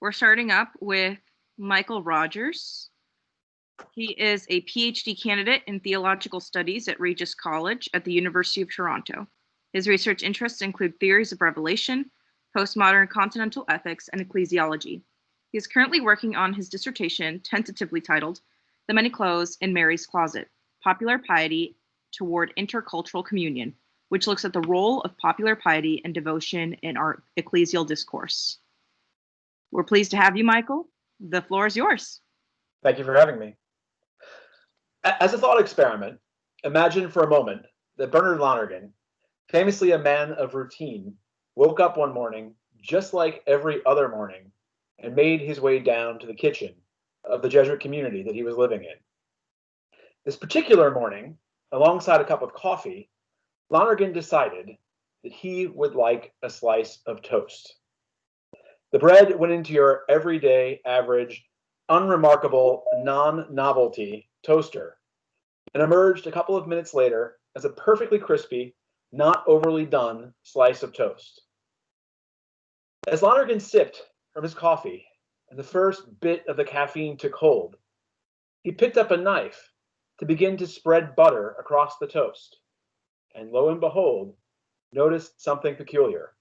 We're starting up with Michael Rogers. He is a PhD candidate in theological studies at Regis College at the University of Toronto. His research interests include theories of revelation, postmodern continental ethics, and ecclesiology. He is currently working on his dissertation, tentatively titled The Many Clothes in Mary's Closet, Popular Piety Toward Intercultural Communion, which looks at the role of popular piety and devotion in our ecclesial discourse. We're pleased to have you, Michael. The floor is yours. Thank you for having me. As a thought experiment, imagine for a moment that Bernard Lonergan, famously a man of routine, woke up one morning just like every other morning and made his way down to the kitchen of the Jesuit community that he was living in. This particular morning, alongside a cup of coffee, Lonergan decided that he would like a slice of toast. The bread went into your everyday, average, unremarkable, non-novelty toaster and emerged a couple of minutes later as a perfectly crispy, not overly done slice of toast. As Lonergan sipped from his coffee and the first bit of the caffeine took hold, he picked up a knife to begin to spread butter across the toast, and lo and behold, noticed something peculiar.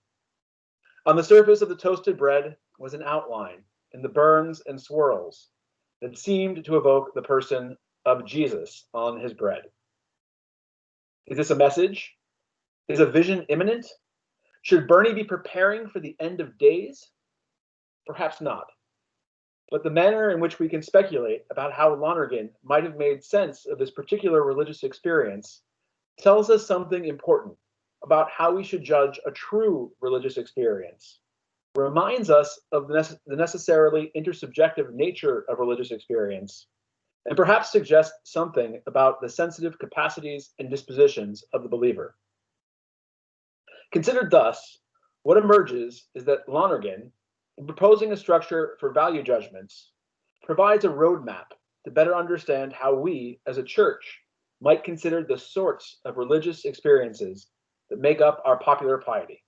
On the surface of the toasted bread was an outline in the burns and swirls that seemed to evoke the person of Jesus on his bread. Is this a message? Is a vision imminent? Should Bernie be preparing for the end of days? Perhaps not. But the manner in which we can speculate about how Lonergan might have made sense of this particular religious experience tells us something important about how we should judge a true religious experience, reminds us of the necessarily intersubjective nature of religious experience, and perhaps suggests something about the sensitive capacities and dispositions of the believer. Considered thus, what emerges is that Lonergan, in proposing a structure for value judgments, provides a roadmap to better understand how we, as a church, might consider the sorts of religious experiences that make up our popular piety.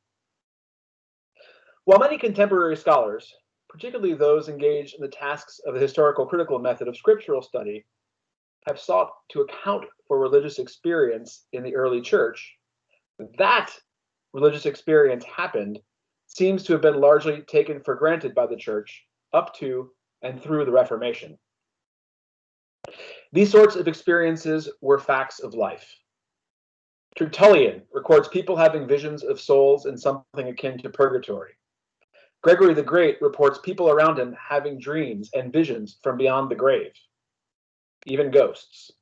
While many contemporary scholars, particularly those engaged in the tasks of the historical critical method of scriptural study, have sought to account for religious experience in the early church, that religious experience happened seems to have been largely taken for granted by the church up to and through the Reformation. These sorts of experiences were facts of life. Tertullian records people having visions of souls in something akin to purgatory. Gregory the Great reports people around him having dreams and visions from beyond the grave, even ghosts.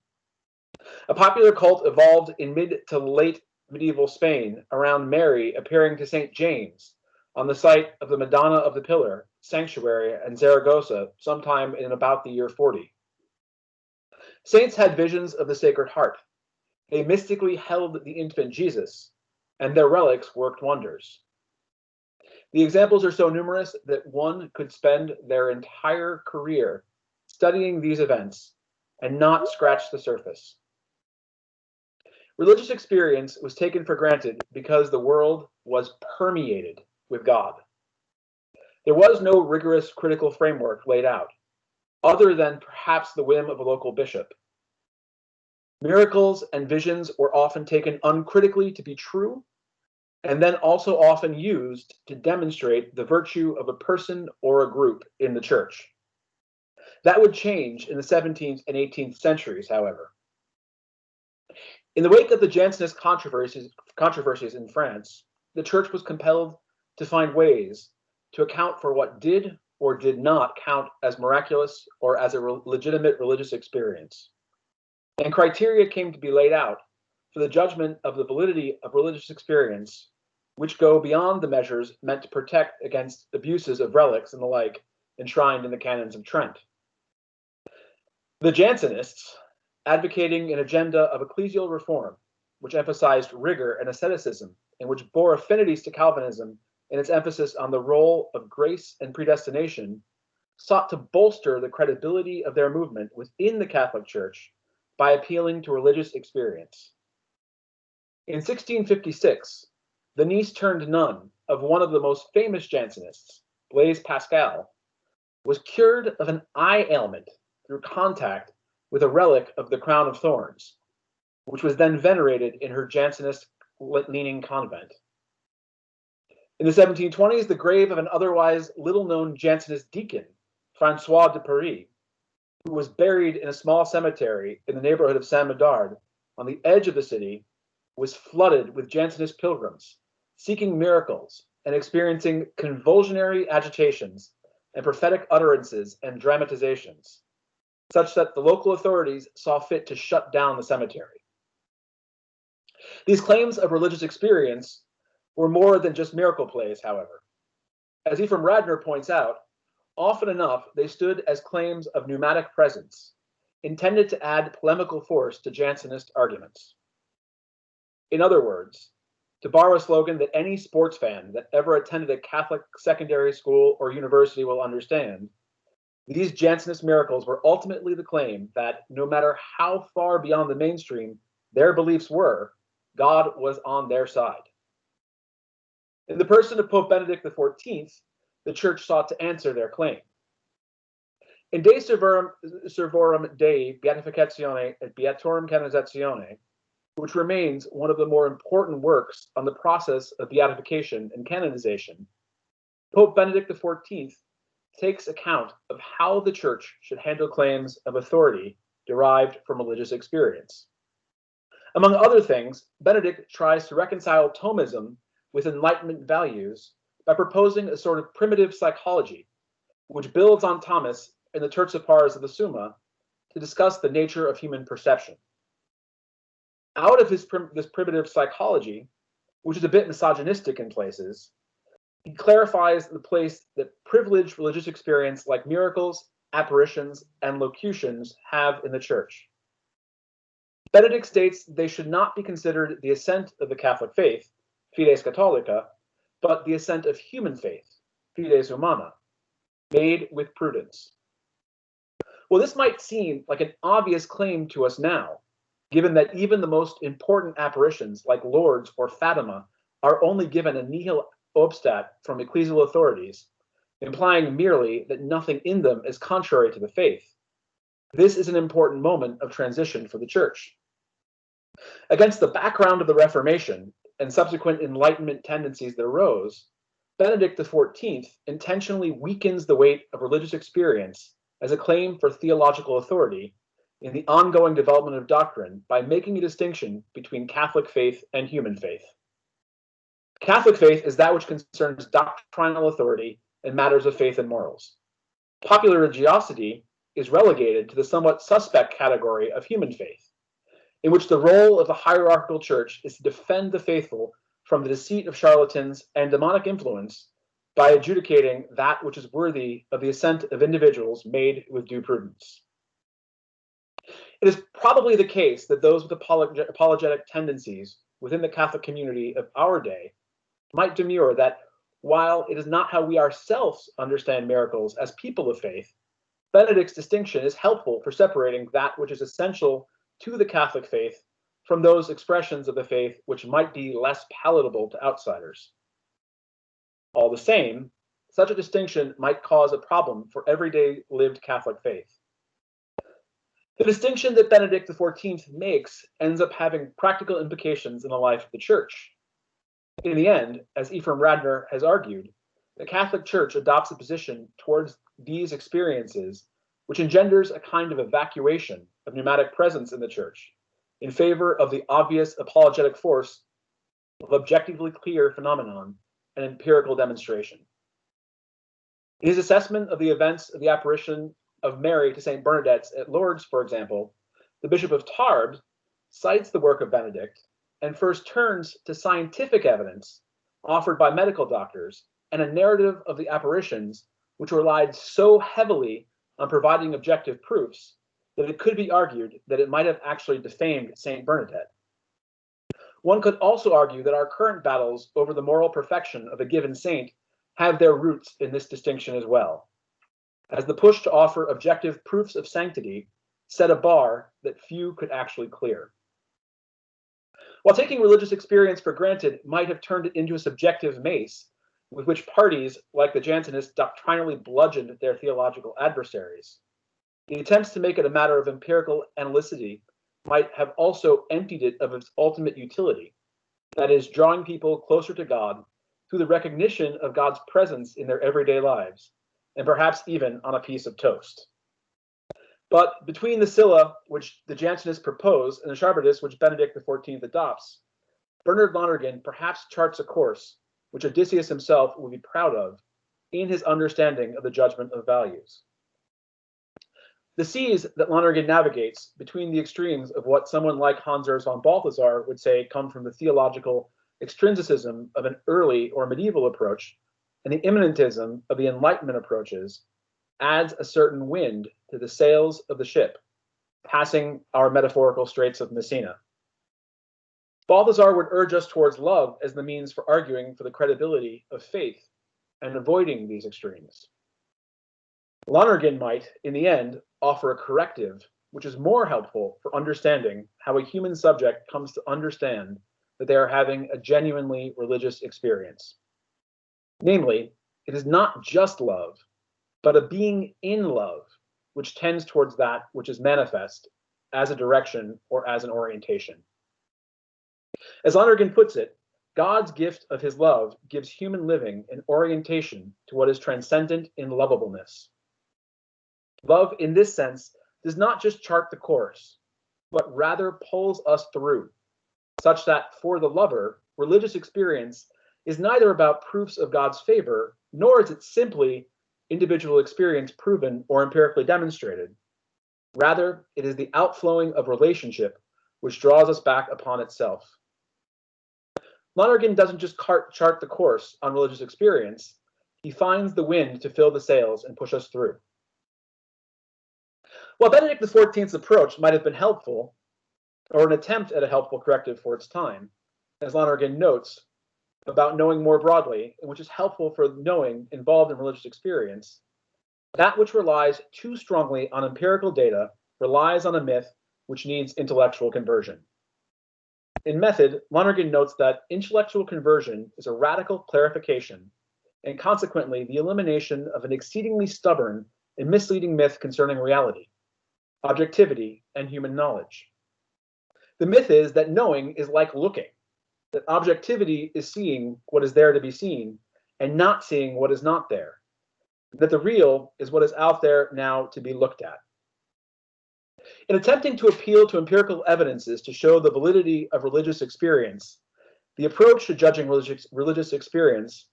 A popular cult evolved in mid to late medieval Spain around Mary appearing to St. James on the site of the Madonna of the Pillar sanctuary in Zaragoza sometime in about the year 40. Saints had visions of the Sacred Heart. They mystically held the infant Jesus, and their relics worked wonders. The examples are so numerous that one could spend their entire career studying these events and not scratch the surface. Religious experience was taken for granted because the world was permeated with God. There was no rigorous critical framework laid out, other than perhaps the whim of a local bishop. Miracles and visions were often taken uncritically to be true, and then also often used to demonstrate the virtue of a person or a group in the church. That would change in the 17th and 18th centuries, however. In the wake of the Jansenist controversies in France, the church was compelled to find ways to account for what did or did not count as miraculous or as a legitimate religious experience. And criteria came to be laid out for the judgment of the validity of religious experience, which go beyond the measures meant to protect against abuses of relics and the like enshrined in the canons of Trent. The Jansenists, advocating an agenda of ecclesial reform, which emphasized rigor and asceticism, and which bore affinities to Calvinism in its emphasis on the role of grace and predestination, sought to bolster the credibility of their movement within the Catholic Church by appealing to religious experience. In 1656, the niece turned nun of one of the most famous Jansenists, Blaise Pascal, was cured of an eye ailment through contact with a relic of the crown of thorns, which was then venerated in her Jansenist-leaning convent. In the 1720s, the grave of an otherwise little-known Jansenist deacon, Francois de Paris, who was buried in a small cemetery in the neighborhood of Saint-Médard on the edge of the city, was flooded with Jansenist pilgrims, seeking miracles and experiencing convulsionary agitations and prophetic utterances and dramatizations, such that the local authorities saw fit to shut down the cemetery. These claims of religious experience were more than just miracle plays, however. As Ephraim Radner points out, often enough they stood as claims of pneumatic presence, intended to add polemical force to Jansenist arguments. In other words, to borrow a slogan that any sports fan that ever attended a Catholic secondary school or university will understand, these Jansenist miracles were ultimately the claim that no matter how far beyond the mainstream their beliefs were, God was on their side. In the person of Pope Benedict XIV, the Church sought to answer their claim. In De Servorum Dei Beatificatione et Beatorum Canonizatione, which remains one of the more important works on the process of beatification and canonization, Pope Benedict XIV takes account of how the Church should handle claims of authority derived from religious experience. Among other things, Benedict tries to reconcile Thomism with Enlightenment values by proposing a sort of primitive psychology, which builds on Thomas in the Tertia Pars of the Summa to discuss the nature of human perception. Out of this primitive psychology, which is a bit misogynistic in places, he clarifies the place that privileged religious experience like miracles, apparitions, and locutions have in the Church. Benedict states they should not be considered the assent of the Catholic faith, fides catholica, but the assent of human faith, fides humana, made with prudence. Well, this might seem like an obvious claim to us now, given that even the most important apparitions like Lourdes or Fatima are only given a nihil obstat from ecclesial authorities, implying merely that nothing in them is contrary to the faith. This is an important moment of transition for the Church. Against the background of the Reformation and subsequent Enlightenment tendencies that arose, Benedict XIV intentionally weakens the weight of religious experience as a claim for theological authority in the ongoing development of doctrine by making a distinction between Catholic faith and human faith. Catholic faith is that which concerns doctrinal authority and matters of faith and morals. Popular religiosity is relegated to the somewhat suspect category of human faith, in which the role of the hierarchical church is to defend the faithful from the deceit of charlatans and demonic influence by adjudicating that which is worthy of the assent of individuals made with due prudence. It is probably the case that those with apologetic tendencies within the Catholic community of our day might demur that while it is not how we ourselves understand miracles as people of faith, Benedict's distinction is helpful for separating that which is essential to the Catholic faith from those expressions of the faith which might be less palatable to outsiders. All the same, such a distinction might cause a problem for everyday lived Catholic faith. The distinction that Benedict XIV makes ends up having practical implications in the life of the Church. In the end, as Ephraim Radner has argued, the Catholic Church adopts a position towards these experiences which engenders a kind of evacuation of pneumatic presence in the Church in favor of the obvious apologetic force of objectively clear phenomenon and empirical demonstration. In his assessment of the events of the apparition of Mary to St. Bernadette's at Lourdes, for example, the Bishop of Tarbes cites the work of Benedict and first turns to scientific evidence offered by medical doctors and a narrative of the apparitions which relied so heavily on providing objective proofs that it could be argued that it might have actually defamed St. Bernadette. One could also argue that our current battles over the moral perfection of a given saint have their roots in this distinction as well, as the push to offer objective proofs of sanctity set a bar that few could actually clear. While taking religious experience for granted might have turned it into a subjective mace, with which parties, like the Jansenists, doctrinally bludgeoned their theological adversaries, the attempts to make it a matter of empirical analyticity might have also emptied it of its ultimate utility, that is, drawing people closer to God through the recognition of God's presence in their everyday lives, and perhaps even on a piece of toast. But between the Scylla, which the Jansenists propose, and the Chartists, which Benedict XIV adopts, Bernard Lonergan perhaps charts a course which Odysseus himself would be proud of in his understanding of the judgment of values. The seas that Lonergan navigates between the extremes of what someone like Hans Urs von Balthasar would say come from the theological extrinsicism of an early or medieval approach and the immanentism of the Enlightenment approaches adds a certain wind to the sails of the ship, passing our metaphorical straits of Messina. Balthasar would urge us towards love as the means for arguing for the credibility of faith and avoiding these extremes. Lonergan might, in the end, offer a corrective which is more helpful for understanding how a human subject comes to understand that they are having a genuinely religious experience. Namely, it is not just love, but a being in love, which tends towards that which is manifest as a direction or as an orientation. As Lonergan puts it, God's gift of his love gives human living an orientation to what is transcendent in lovableness. Love, in this sense, does not just chart the course, but rather pulls us through, such that for the lover, religious experience is neither about proofs of God's favor, nor is it simply individual experience proven or empirically demonstrated. Rather, it is the outflowing of relationship which draws us back upon itself. Lonergan doesn't just chart the course on religious experience, he finds the wind to fill the sails and push us through. While Benedict XIV's approach might have been helpful, or an attempt at a helpful corrective for its time, as Lonergan notes, about knowing more broadly, and which is helpful for knowing involved in religious experience, that which relies too strongly on empirical data relies on a myth which needs intellectual conversion. In method, Lonergan notes that intellectual conversion is a radical clarification, and consequently the elimination of an exceedingly stubborn and misleading myth concerning reality, objectivity, and human knowledge. The myth is that knowing is like looking, that objectivity is seeing what is there to be seen and not seeing what is not there, that the real is what is out there now to be looked at. In attempting to appeal to empirical evidences to show the validity of religious experience, the approach to judging religious experience,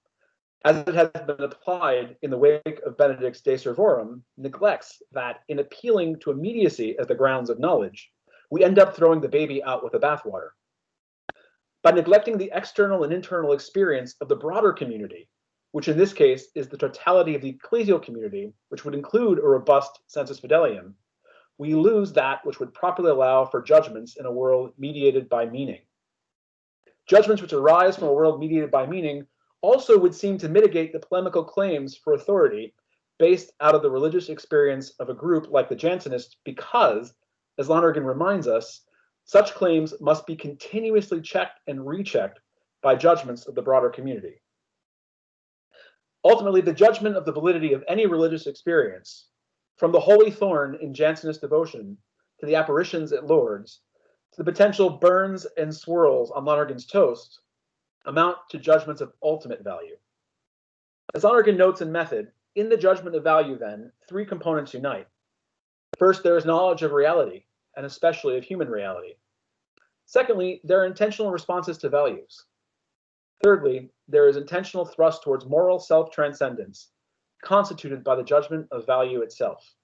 as it has been applied in the wake of Benedict's De Servorum, neglects that in appealing to immediacy as the grounds of knowledge, we end up throwing the baby out with the bathwater. By neglecting the external and internal experience of the broader community, which in this case is the totality of the ecclesial community, which would include a robust sensus fidelium, we lose that which would properly allow for judgments in a world mediated by meaning. Judgments which arise from a world mediated by meaning also would seem to mitigate the polemical claims for authority based out of the religious experience of a group like the Jansenists because, as Lonergan reminds us, such claims must be continuously checked and rechecked by judgments of the broader community. Ultimately, the judgment of the validity of any religious experience, from the holy thorn in Jansenist devotion to the apparitions at Lourdes, to the potential burns and swirls on Lonergan's toast, amount to judgments of ultimate value. As Lonergan notes in Method, in the judgment of value, then, three components unite. First, there is knowledge of reality, and especially of human reality. Secondly, there are intentional responses to values. Thirdly, there is intentional thrust towards moral self-transcendence, constituted by the judgment of value itself.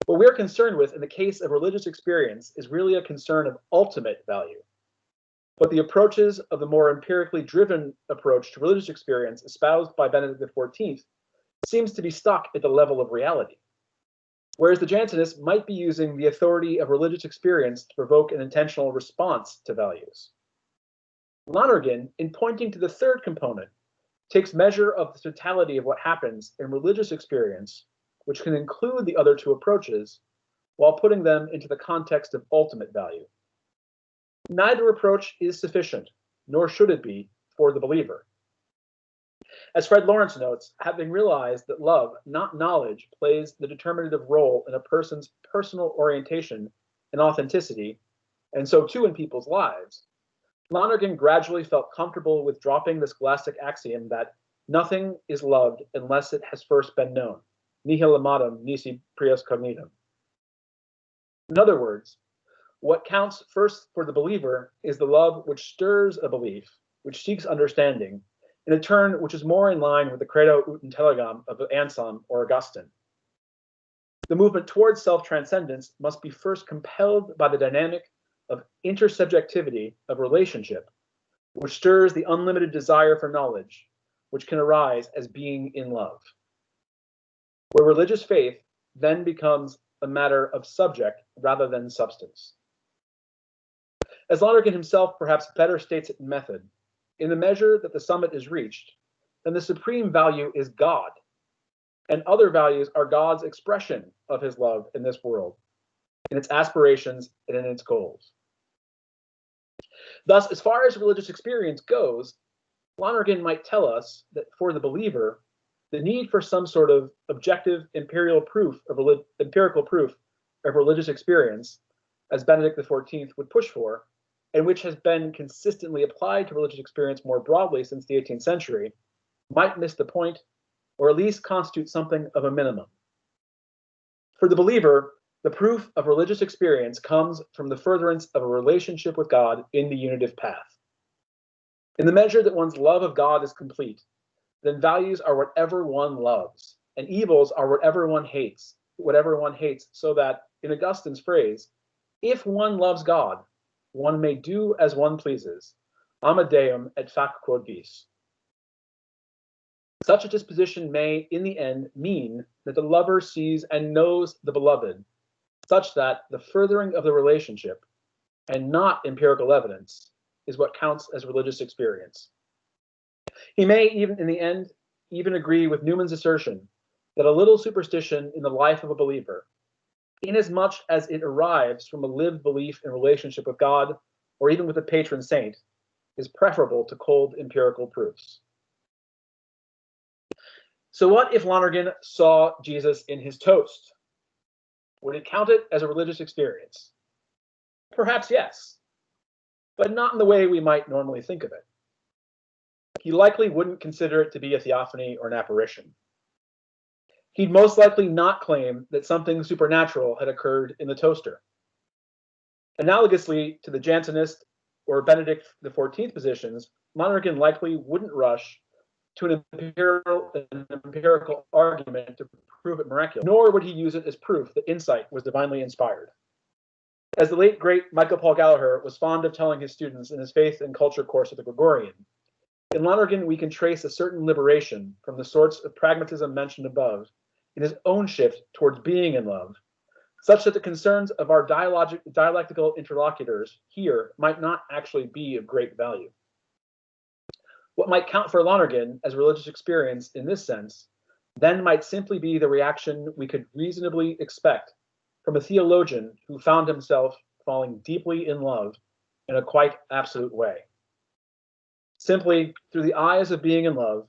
What we're concerned with in the case of religious experience is really a concern of ultimate value. But the approaches of the more empirically driven approach to religious experience espoused by Benedict XIV seems to be stuck at the level of reality, whereas the Jansenists might be using the authority of religious experience to provoke an intentional response to values. Lonergan, in pointing to the third component, takes measure of the totality of what happens in religious experience, which can include the other two approaches, while putting them into the context of ultimate value. Neither approach is sufficient, nor should it be, for the believer. As Fred Lawrence notes, having realized that love, not knowledge, plays the determinative role in a person's personal orientation and authenticity, and so too in people's lives, Lonergan gradually felt comfortable with dropping the scholastic axiom that nothing is loved unless it has first been known. Nihil amatum nisi prius cognitum. In other words, what counts first for the believer is the love which stirs a belief, which seeks understanding, in a turn which is more in line with the credo ut intelligam of Anselm or Augustine. The movement towards self-transcendence must be first compelled by the dynamic of intersubjectivity of relationship, which stirs the unlimited desire for knowledge, which can arise as being in love. Where religious faith then becomes a matter of subject rather than substance. As Lonergan himself perhaps better states it in method, in the measure that the summit is reached, then the supreme value is God, and other values are God's expression of his love in this world, in its aspirations and in its goals. Thus, as far as religious experience goes, Lonergan might tell us that for the believer, the need for some sort of objective empirical proof of religious experience, as Benedict XIV would push for, and which has been consistently applied to religious experience more broadly since the 18th century, might miss the point, or at least constitute something of a minimum. For the believer, the proof of religious experience comes from the furtherance of a relationship with God in the unitive path. In the measure that one's love of God is complete, then values are whatever one loves, and evils are whatever one hates, so that, in Augustine's phrase, if one loves God, one may do as one pleases, ama Deum et fac quod vis. Such a disposition may, in the end, mean that the lover sees and knows the beloved, such that the furthering of the relationship, and not empirical evidence, is what counts as religious experience. He may, even in the end, even agree with Newman's assertion that a little superstition in the life of a believer, inasmuch as it arrives from a lived belief in relationship with God, or even with a patron saint, is preferable to cold empirical proofs. So what if Lonergan saw Jesus in his toast? Would it count it as a religious experience? Perhaps yes, but not in the way we might normally think of it. He likely wouldn't consider it to be a theophany or an apparition. He'd most likely not claim that something supernatural had occurred in the toaster. Analogously to the Jansenist or Benedict XIV positions, Lonergan likely wouldn't rush to an empirical argument to prove it miraculous, nor would he use it as proof that insight was divinely inspired. As the late, great Michael Paul Gallagher was fond of telling his students in his faith and culture course at the Gregorian, in Lonergan we can trace a certain liberation from the sorts of pragmatism mentioned above in his own shift towards being in love, such that the concerns of our dialectical interlocutors here might not actually be of great value. What might count for Lonergan as religious experience in this sense, then might simply be the reaction we could reasonably expect from a theologian who found himself falling deeply in love in a quite absolute way. Simply, through the eyes of being in love,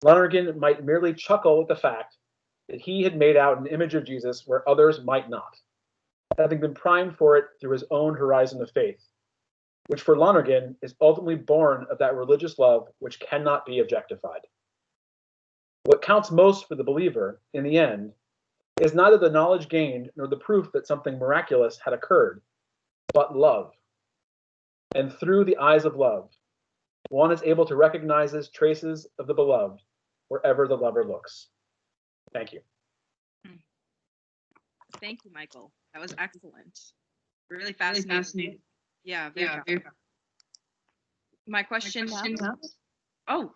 Lonergan might merely chuckle at the fact that he had made out an image of Jesus where others might not, having been primed for it through his own horizon of faith, which for Lonergan is ultimately born of that religious love which cannot be objectified. What counts most for the believer, in the end, is neither the knowledge gained nor the proof that something miraculous had occurred, but love. And through the eyes of love, one is able to recognize as traces of the beloved wherever the lover looks. Thank you. Thank you, Michael. That was excellent. Really fascinating. Yeah, very. My question now. Oh,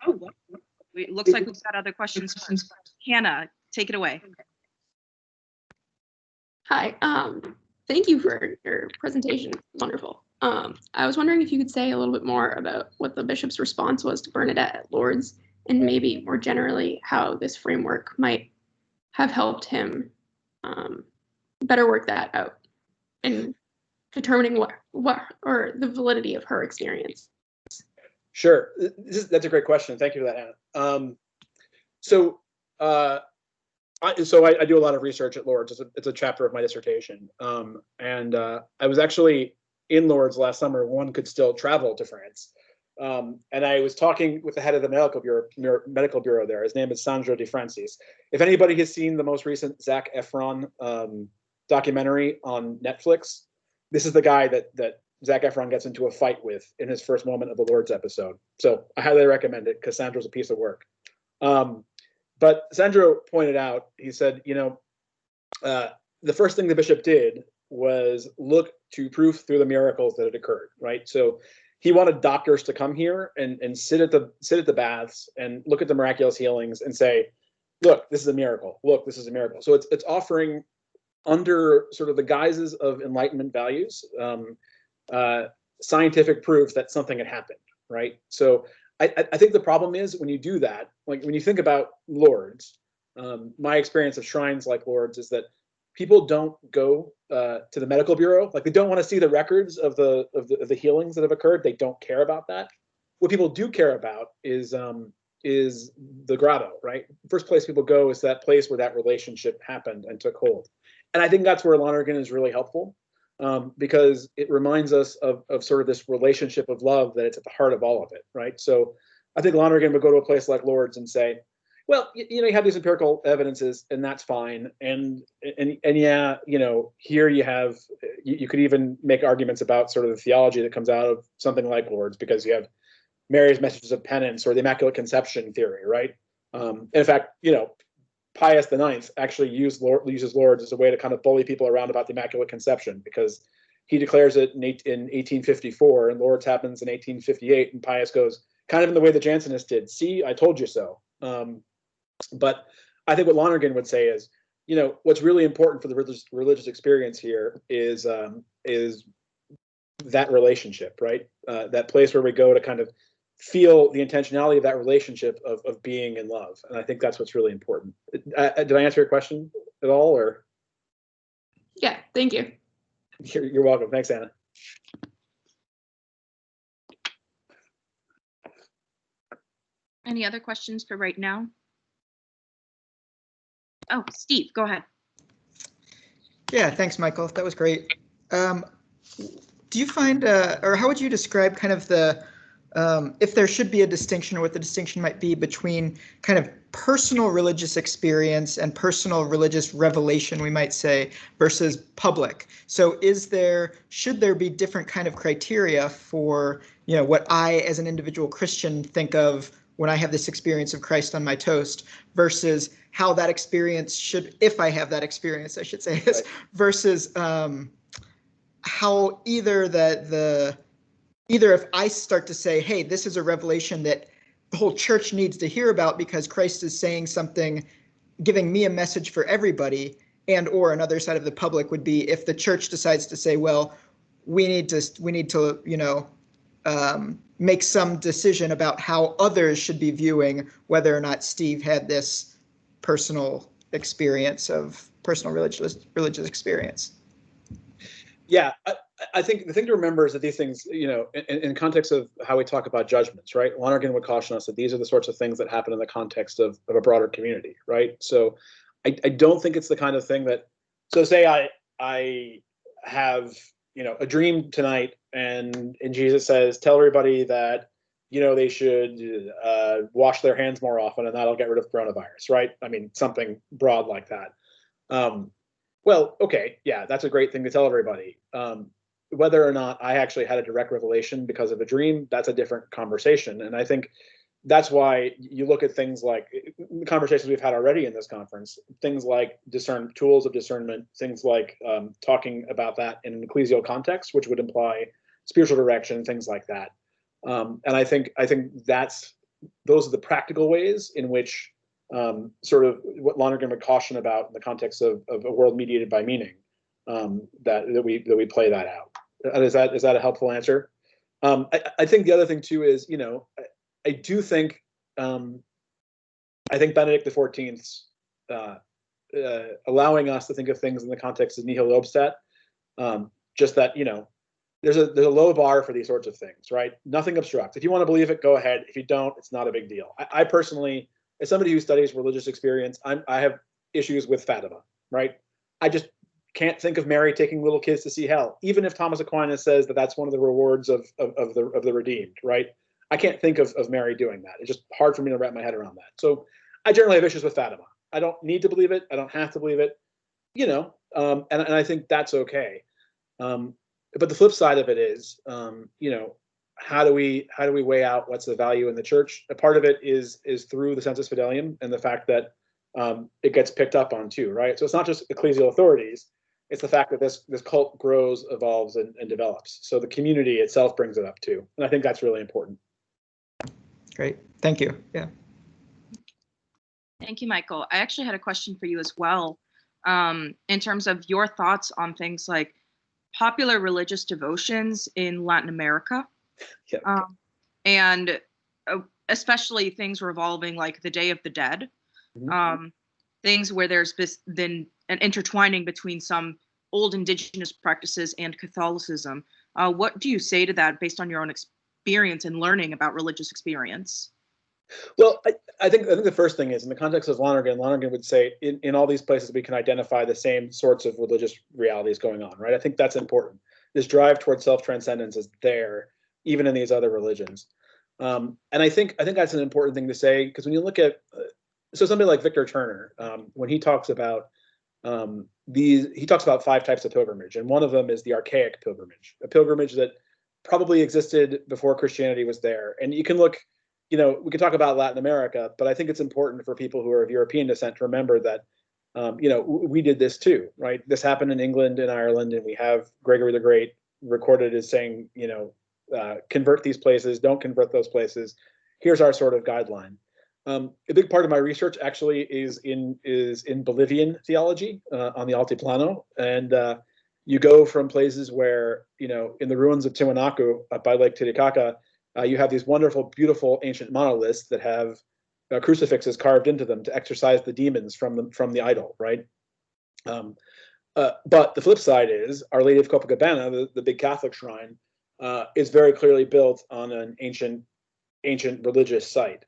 it looks like we've got other questions first. Hannah, take it away. Hi, thank you for your presentation. Wonderful. I was wondering if you could say a little bit more about what the bishop's response was to Bernadette at Lourdes, and maybe more generally how this framework might have helped him better work that out in determining what or the validity of her experience. Sure, that's a great question. Thank you for that, Hannah. So I do a lot of research at Lourdes. It's a chapter of my dissertation. And I was actually in Lourdes last summer. One could still travel to France. And I was talking with the head of the medical bureau there. His name is Sandro De Francis. If anybody has seen the most recent Zac Efron documentary on Netflix, this is the guy that Zac Efron gets into a fight with in his first moment of the Lourdes episode. So I highly recommend it because Sandro's a piece of work. But Sandro pointed out, he said, the first thing the bishop did was look to proof through the miracles that had occurred, right? So he wanted doctors to come here and sit at the baths and look at the miraculous healings and say, look, this is a miracle. Look, this is a miracle. So it's offering, under sort of the guises of Enlightenment values, scientific proof that something had happened, right? So I think the problem is when you do that, like when you think about Lourdes, my experience of shrines like Lourdes is that people don't go to the medical bureau. Like they don't want to see the records of the healings that have occurred. They don't care about that. What people do care about is the grotto, right? The first place people go is that place where that relationship happened and took hold. And I think that's where Lonergan is really helpful. Because it reminds us of sort of this relationship of love that it's at the heart of all of it, right? So I think Lonergan would go to a place like Lourdes and say, well, you have these empirical evidences, and that's fine. And yeah, here you could even make arguments about sort of the theology that comes out of something like Lourdes, because you have Mary's messages of penance or the Immaculate Conception theory, right? In fact, Pius IX actually uses Lourdes as a way to kind of bully people around about the Immaculate Conception, because he declares it in 1854, and Lourdes happens in 1858, and Pius goes kind of in the way the Jansenists did. See, I told you so. But I think what Lonergan would say is, what's really important for the religious experience here is that relationship, right? That place where we go to kind of feel the intentionality of that relationship of being in love. And I think that's what's really important. Did I answer your question at all, or? Yeah, thank you. You're welcome. Thanks, Anna. Any other questions for right now? Oh, Steve, go ahead. Yeah, thanks, Michael. That was great. Do you find, or how would you describe kind of the, if there should be a distinction, or what the distinction might be between kind of personal religious experience and personal religious revelation, we might say, versus public? So should there be different kind of criteria for, what I as an individual Christian think of when I have this experience of Christ on my toast, versus how that experience should, if I have that experience, I should say this, right, versus how either if I start to say, hey, this is a revelation that the whole church needs to hear about because Christ is saying something, giving me a message for everybody, and or another side of the public would be if the church decides to say, well, we need to make some decision about how others should be viewing whether or not Steve had this personal experience of personal religious experience. Yeah, I think the thing to remember is that these things, in context of how we talk about judgments, right? Lonergan would caution us that these are the sorts of things that happen in the context of a broader community, right? So I don't think it's the kind of thing that, so say I have, a dream tonight, and Jesus says, tell everybody that, they should wash their hands more often, and that'll get rid of coronavirus, right? I mean, something broad like that. Well, okay, yeah, that's a great thing to tell everybody. Whether or not I actually had a direct revelation because of a dream, that's a different conversation. And I think that's why you look at things like the conversations we've had already in this conference, things like tools of discernment, things like talking about that in an ecclesial context, which would imply spiritual direction, things like that. And I think those are the practical ways in which sort of what Lonergan would caution about in the context of a world mediated by meaning, that we play that out. Is that a helpful answer? I think the other thing too is, I do think Benedict XIV's allowing us to think of things in the context of nihil obstat, just that there's a low bar for these sorts of things, right? Nothing obstructs. If you want to believe it, go ahead. If you don't, it's not a big deal. I personally as somebody who studies religious experience, I have issues with Fatima, right? I just can't think of Mary taking little kids to see hell, even if Thomas Aquinas says that that's one of the rewards of the redeemed, right? I can't think of Mary doing that. It's just hard for me to wrap my head around that. So I generally have issues with Fatima. I don't need to believe it. I don't have to believe it, you know, and I think that's okay. But the flip side of it is, you know, how do we weigh out what's the value in the church? A part of it is through the sensus fidelium and the fact that it gets picked up on too, right? So it's not just ecclesial authorities; it's the fact that this cult grows, evolves, and develops. So the community itself brings it up too, and I think that's really important. Great, thank you. Yeah. Thank you, Michael. I actually had a question for you as well, in terms of your thoughts on things like popular religious devotions in Latin America. Yeah. And especially things revolving like the Day of the Dead, things where there's been an intertwining between some old indigenous practices and Catholicism. What do you say to that based on your own experience and learning about religious experience? Well, I think the first thing is, in the context of Lonergan would say in all these places we can identify the same sorts of religious realities going on, right? I think that's important. This drive towards self-transcendence is there, even in these other religions. And I think that's an important thing to say, because when you look at, so somebody like Victor Turner, when he talks about he talks about 5 types of pilgrimage, and one of them is the archaic pilgrimage, a pilgrimage that probably existed before Christianity was there. And you can look, you know, we can talk about Latin America, but I think it's important for people who are of European descent to remember that, you know, we did this too, right? This happened in England and Ireland, and we have Gregory the Great recorded as saying, you know, convert these places, don't convert those places. Here's our sort of guideline. A big part of my research actually is in Bolivian theology on the Altiplano, and you go from places where, you know, in the ruins of Tiwanaku by Lake Titicaca, you have these wonderful, beautiful ancient monoliths that have crucifixes carved into them to exorcise the demons from the idol, right? But the flip side is Our Lady of Copacabana, the big Catholic shrine, is very clearly built on an ancient religious site.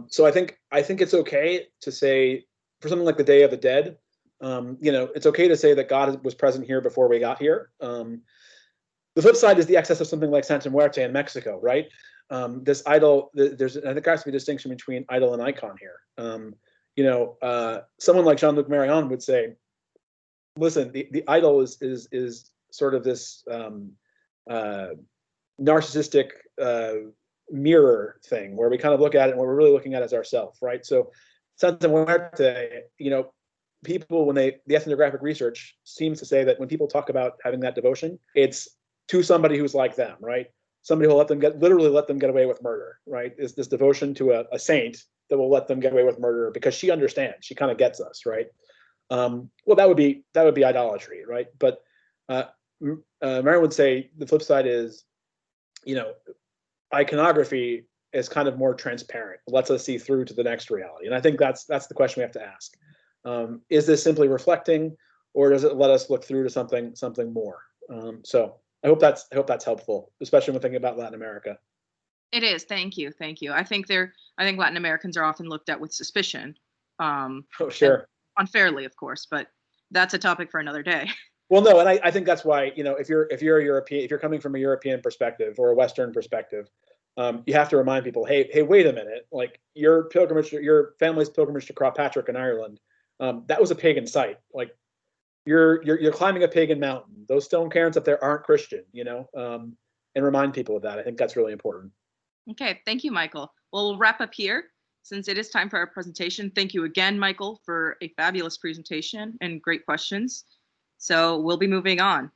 So I think it's okay to say, for something like the Day of the Dead, you know, it's okay to say that God was present here before we got here. The flip side is the excess of something like Santa Muerte in Mexico, right? This idol, I think there has to be a distinction between idol and icon here. You know, someone like Jean-Luc Marion would say, listen, the idol is sort of this narcissistic mirror thing where we kind of look at it and what we're really looking at is ourselves, right? So Santa Muerte, you know, people, when the ethnographic research seems to say that when people talk about having that devotion, it's to somebody who's like them, right? Somebody who will literally let them get away with murder, right? Is this devotion to a saint that will let them get away with murder because she understands, she kind of gets us, right? Well, that would be idolatry, right? But Marion would say the flip side is, you know, iconography is kind of more transparent. It lets us see through to the next reality, and I think that's the question we have to ask. Is this simply reflecting, or does it let us look through to something more? So I hope that's helpful, especially when thinking about Latin America. It is. Thank you. I think Latin Americans are often looked at with suspicion. Oh, sure. Unfairly, of course, but that's a topic for another day. Well, no, and I think that's why, you know, if you're a European, if you're coming from a European perspective or a Western perspective, you have to remind people, hey, wait a minute, like your family's pilgrimage to Crawpatrick in Ireland, that was a pagan site. Like you're climbing a pagan mountain. Those stone cairns up there aren't Christian, you know, and remind people of that. I think that's really important. Okay, thank you, Michael. We'll wrap up here since it is time for our presentation. Thank you again, Michael, for a fabulous presentation and great questions. So we'll be moving on.